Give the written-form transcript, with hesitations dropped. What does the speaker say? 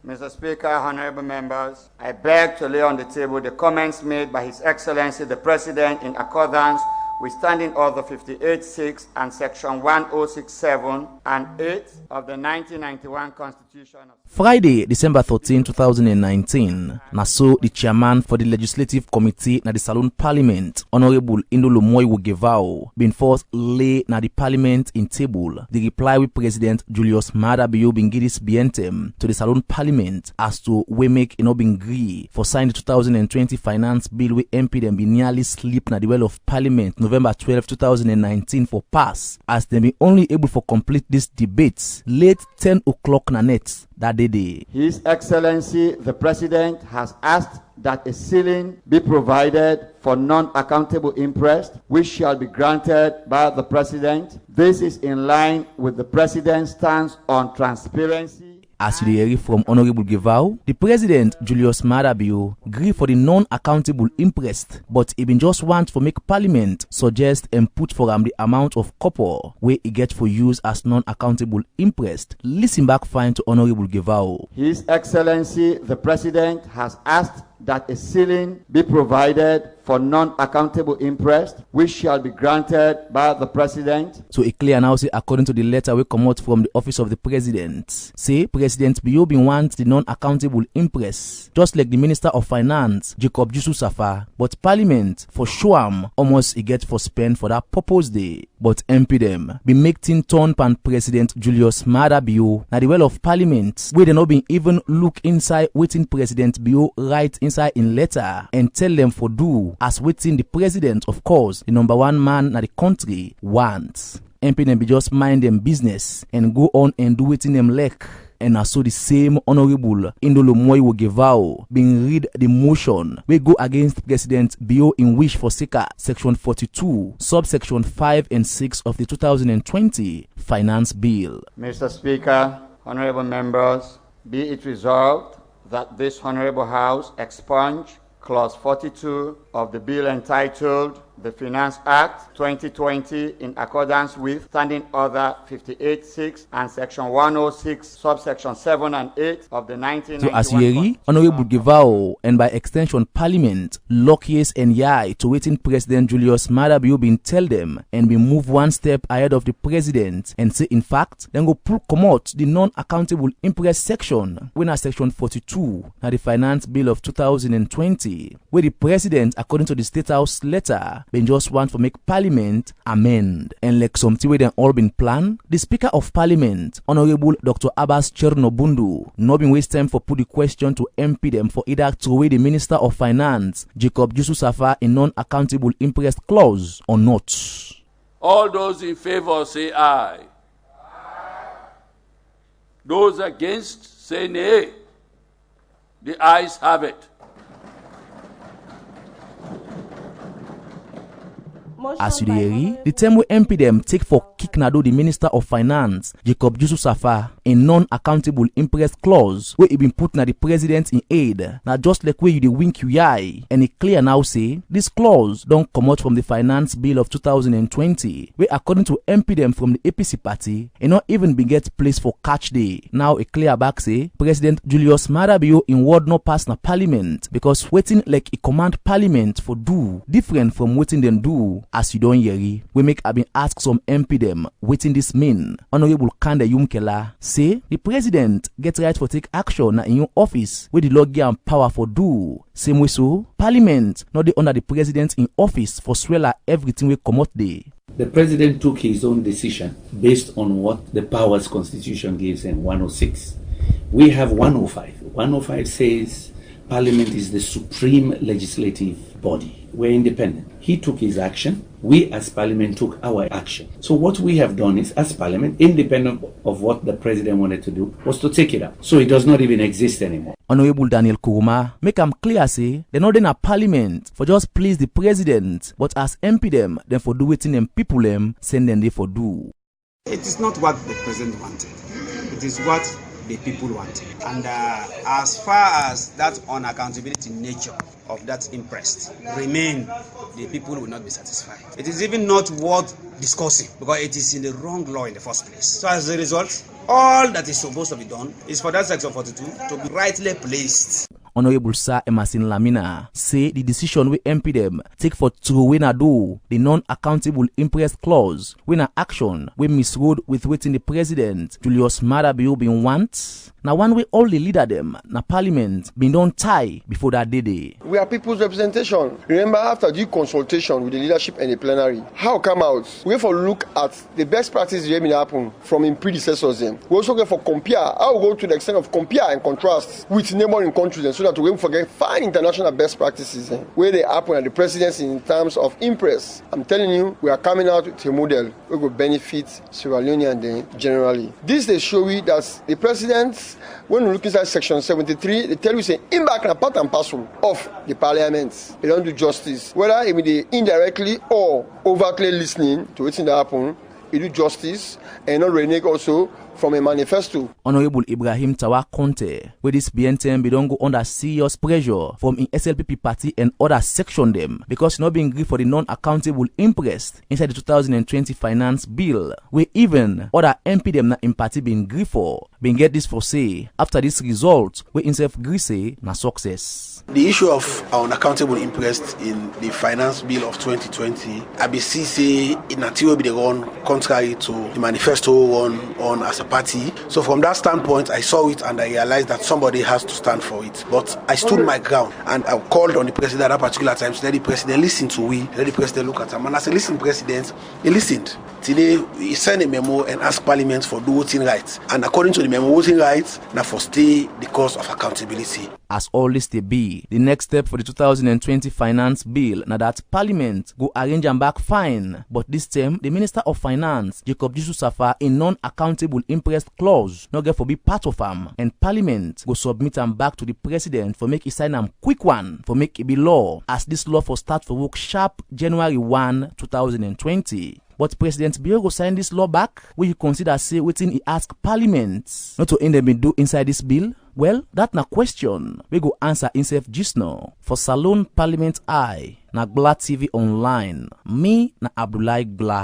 Mr. Speaker, honorable members, I beg to lay on the table the comments made by His Excellency the President in accordance with Standing Order 58.6 and Section 106.7 and 8 of the 1991 Constitution. Friday, December 13, 2019, Naso, the chairman for the Legislative Committee na the Saloon Parliament, Honorable Indolo Moiwo been forced lay na the Parliament in table the reply with President Julius Maada Bio Bingidis Bientem to the Saloon Parliament as to we make been agree for sign the 2020 Finance Bill with MP them be nearly sleep na the well of Parliament November 12, 2019 for pass as they be only able for complete these debates late 10 o'clock na net that day. His Excellency the President has asked that a ceiling be provided for non-accountable interest, which shall be granted by the President. This is in line with the President's stance on transparency. As you hear from Honorable Gevao, the President Julius Maada Bio agree for the non-accountable interest, but he been just want for make Parliament suggest and put for him the amount of copper where he get for use as non-accountable interest. Listen back fine to Honorable Gevao. His Excellency the President has asked that a ceiling be provided for non-accountable interest, which shall be granted by the President. So it clear now say according to the letter we come out from the office of the President, say President Bio bin wants the non-accountable interest, just like the Minister of Finance, Jacob Jusuf, but Parliament for sure almost he get for spend for that purpose day. But MP them be making turn pan President Julius Maada Bio na the well of Parliament, where they not been even look inside waiting President Bio write inside in letter and tell them for do as waiting the President, of course, the number one man na the country wants. MP them be just mind them business and go on and do it in them like. And also the same Honorable Indolo Moiwo Gevao being read the motion we go against President Bio in which for Section 42, subsection 5 and 6 of the 2020 Finance Bill. Mr. Speaker, honorable members, be it resolved that this Honorable House expunge Clause 42 of the bill entitled the Finance Act 2020 in accordance with Standing Order 58.6 and Section 106, subsection 7 and 8 of the 1991. So as you Honorable Gevao and by extension Parliament lock yes and yai to waiting President Julius Maada Bio bin tell them and be move one step ahead of the President and say in fact then go pull come out the non-accountable interest section when at Section 42 now the Finance Bill of 2020 where the President according to the State House letter been just want to make Parliament amend. And like something where they all been planned, the Speaker of Parliament, Honorable Dr. Abbas Chernobundu, no been waste time for put the question to MP them for either to away the Minister of Finance, Jacob Jusuf, in non-accountable interest clause or not. All those in favor say aye. Those against say nay. The ayes have it. As you hear, the term we MP them take for kick nado the Minister of Finance, Jacob Jusuf, in non-accountable interest clause where it been put na the President in aid. Now just like where you the wink you eye, and it clear now say this clause don't come out from the Finance Bill of 2020, where according to MP them from the APC party, it not even be get place for catch day. Now it clear back say President Julius Maada Bio in word no pass na Parliament because waiting like a command Parliament for do different from waiting them do. As you don't hear, we make have been ask some MP them waiting this mean. Honorable Kanda Yumkela say the President get right for take action in your office where the law give power for do. Same way so, Parliament not the under the President in office for swallow everything we come out there. The President took his own decision based on what the powers Constitution gives in 106. We have 105. 105 says Parliament is the supreme legislative body. We're independent. He took his action. We as Parliament took our action. So what we have done is, as Parliament, independent of what the President wanted to do, was to take it up. So it does not even exist anymore. Honorable Daniel Kuruma make them clear say they're not in a Parliament for just please the President, but as MP them, then for do waiting them people them, send them they for do. It is not what the President wanted. It is what the people wanted. And as far as that unaccountability nature of that interest remain, the people will not be satisfied. It is even not worth discussing because it is in the wrong law in the first place. So as a result, all that is supposed to be done is for that Section 42 to be rightly placed. Honorable Sir Emerson Lamina say the decision we MP them take for true when I do the non-accountable interest clause when an action we misrode with waiting the president Julius Maada Bio been want. Now one way all the leader them na parliament been done tie before that day. We are people's representation. Remember, after due consultation with the leadership and the plenary, how come out? We have to look at the best practices that have been happen from in predecessors them. We also go for compare. I will go to the extent of compare and contrast with neighboring countries so that we won't forget fine international best practices where they happen at the presidency in terms of impress. I'm telling you, we are coming out with a model which will benefit Sierra Leoneans generally. This they show you that the president, when we look inside Section 73, they tell you say in back and part and parcel of the parliament. They don't do justice. Whether it be indirectly or overtly listening to what's in the happen, they do justice and not renege also from a manifesto. Honorable Ibrahim Tawa Conte, where this BNTM be don't go under serious pressure from in SLPP party and other section them because not being agreed for the non-accountable interest inside the 2020 finance bill, where even other MP them not in party being agreed for, being get this for say after this result where himself agree say na success. The issue of unaccountable interest in the finance bill of 2020, ABC say in a will be the one contrary to the manifesto run on as a party. So from that standpoint, I saw it and I realized that somebody has to stand for it. But I stood my ground and I called on the president at that particular time. So let the president listen to we, let the president look at him. And as I listened, president, he listened. Today, he sent a memo and asked Parliament for do voting rights. And according to the memo, voting rights now for stay the cause of accountability. As all this they be, the next step for the 2020 finance bill now that Parliament go arrange and back fine. But this time, the Minister of Finance, Jacob Jisu Safar, in non-accountable interest clause, not get for be part of them. And Parliament go submit them back to the President for make he sign them quick one, for make it be law, as this law for start for work sharp January 1, 2020. But President Bio go sign this law back, where you consider say waiting he ask Parliament not to end them do inside this bill? Well, that na question we go answer himself just now. For Salon Parliament I, na Gla TV Online, me na Abdullah Gla.